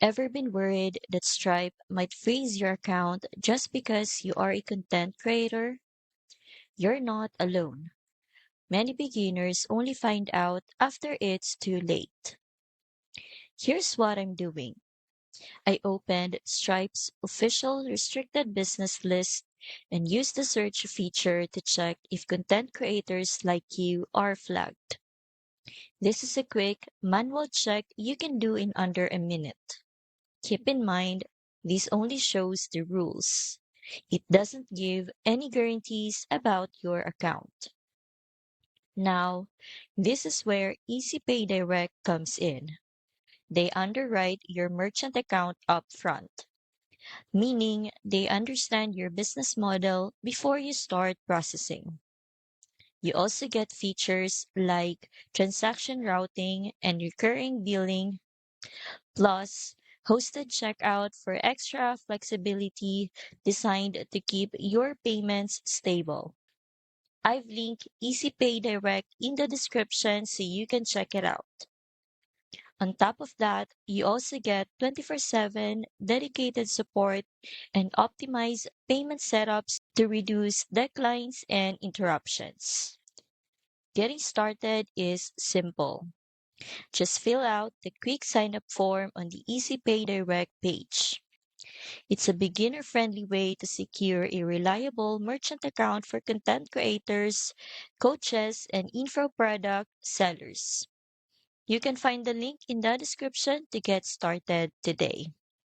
Ever been worried that Stripe might freeze your account just because you are a content creator? You're not alone. Many beginners only find out after it's too late. Here's what I'm doing. I opened Stripe's official restricted business list and used the search feature to check if content creators like you are flagged. This is a quick manual check you can do in under a minute. Keep in mind, this only shows the rules. It doesn't give any guarantees about your account. Now, this is where EasyPay Direct comes in. They underwrite your merchant account upfront, meaning they understand your business model before you start processing. You also get features like transaction routing and recurring billing, plus hosted checkout for extra flexibility designed to keep your payments stable. I've linked EasyPay Direct in the description so you can check it out. On top of that, you also get 24/7 dedicated support and optimized payment setups to reduce declines and interruptions. Getting started is simple. Just fill out the quick sign up form on the EasyPay Direct page. It's a beginner friendly way to secure a reliable merchant account for content creators, coaches, and info product sellers. You can find the link in the description to get started today.